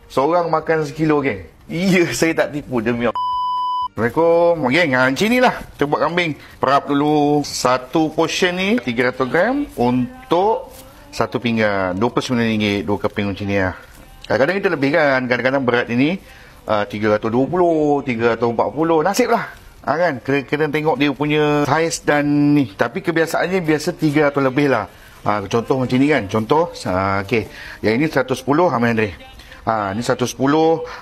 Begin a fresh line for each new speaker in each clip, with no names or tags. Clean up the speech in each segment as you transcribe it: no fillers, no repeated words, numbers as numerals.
Seorang makan sekilo, geng. Iya, saya tak tipu demi Allah. Assalamualaikum, geng. Macam ni lah kita buat kambing. Perap dulu satu portion ni 300 gram untuk satu pinggan. RM29, dua keping macam ni lah. Kadang-kadang kita lebihkan. Kadang-kadang berat ini 320, 340. Nasib lah. Kan? Kena tengok dia punya saiz dan ni. Tapi kebiasaannya biasa 300 lebih lah. Contoh macam ni kan. Contoh, okey. Yang ini 110, Amin Andre. Ni 110,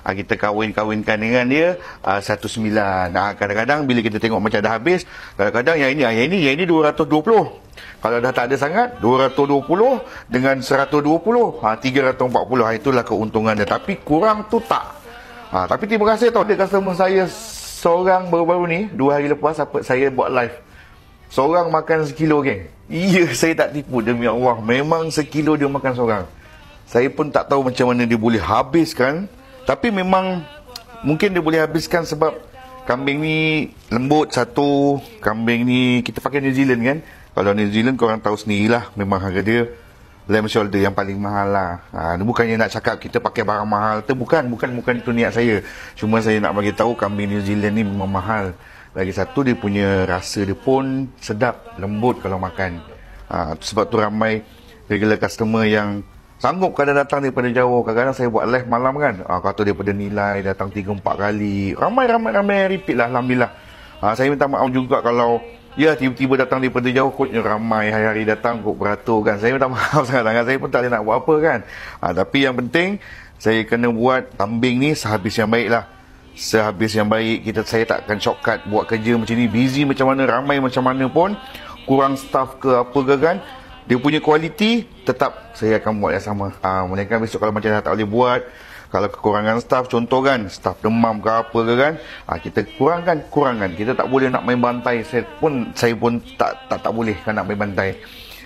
kita kawinkan dengan dia 19. Kadang-kadang bila kita tengok macam dah habis, kadang-kadang yang ini 220. Kalau dah tak ada sangat, 220 dengan 120, 340. Itulah keuntungan dia. Tapi kurang tu tak. Tapi terima kasih tau, dia customer saya seorang baru-baru ni, 2 hari lepas saya buat live. Seorang makan sekilo, geng. Iya, saya tak tipu demi Allah. Memang sekilo dia makan seorang. Saya pun tak tahu macam mana dia boleh habiskan. Tapi memang mungkin dia boleh habiskan sebab kambing ni lembut satu. Kambing ni kita pakai New Zealand kan. Kalau New Zealand korang tahu sendirilah, memang harga dia lamb shoulder yang paling mahal lah. Bukannya nak cakap kita pakai barang mahal tu, bukan itu niat saya. Cuma saya nak bagi tahu kambing New Zealand ni memang mahal. Lagi satu, dia punya rasa dia pun sedap, lembut kalau makan. Sebab tu ramai regular customer yang sanggup kadang datang daripada jauh. Kadang-kadang saya buat live malam kan, kata daripada Nilai datang 3-4 kali. Ramai repeat lah, Alhamdulillah. Saya minta maaf juga kalau tiba-tiba datang daripada jauh, kotnya ramai hari-hari datang kot beratur kan. Saya minta maaf sangat-sangat. Saya pun tak boleh nak buat apa kan. Tapi yang penting, saya kena buat kambing ni sehabis yang baik lah. Sehabis yang baik. Saya tak akan shortcut buat kerja macam ni. Busy macam mana, ramai macam mana pun, kurang staff ke apa ke kan, dia punya kualiti tetap saya akan buat yang sama. Melainkan besok kalau macam dah tak boleh buat, kalau kekurangan staff, contoh kan, staff demam ke apa ke kan, kita kurangkan. Kita tak boleh nak main bantai. Saya pun tak boleh kan nak main bantai.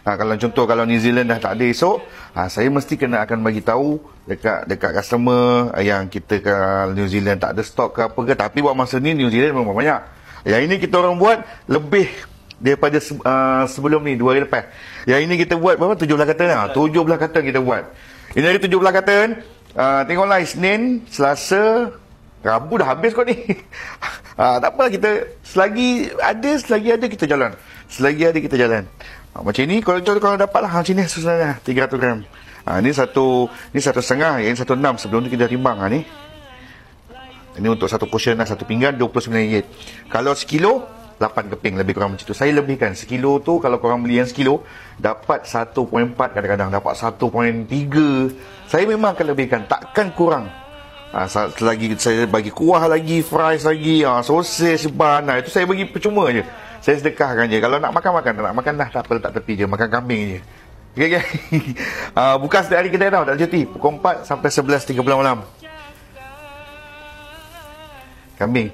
Kalau contoh kalau New Zealand dah tak ada esok, saya mesti akan bagi tahu dekat customer yang kita ke New Zealand tak ada stok ke apa ke. Tapi buat masa ni New Zealand memang banyak. Yang ini kita orang buat lebih daripada sebelum ni, 2 hari lepas. Yang ini kita buat berapa? 17 carton lah. 17 carton kita buat. Ini hari 17 carton. Tengoklah, Isnin, Selasa, Rabu dah habis kot ni. Tak apalah, kita selagi ada kita jalan. Macam ni kalau dapatlah macam ni sebenarnya 300 gram. Ni satu setengah, yang ini 1.6. Sebelum tu kita dah timbang ni. Ini untuk satu portion lah, satu pinggan RM29. Kalau sekilo 8 keping, lebih kurang macam tu. Saya lebihkan sekilo tu. Kalau korang beli yang sekilo, dapat 1.4, kadang-kadang dapat 1.3. Saya memang akan lebihkan, takkan kurang. Selagi saya bagi kuah lagi, fries lagi, sosis, ban, itu saya bagi percuma je. Saya sedekahkan je. Kalau nak makan, tak nak makan dah, tak apa, letak tepi je, makan kambing je. Okay. Buka setiap hari kedai tau, tak ada cuti. Pukul 4 sampai 11.30 malam. Kambing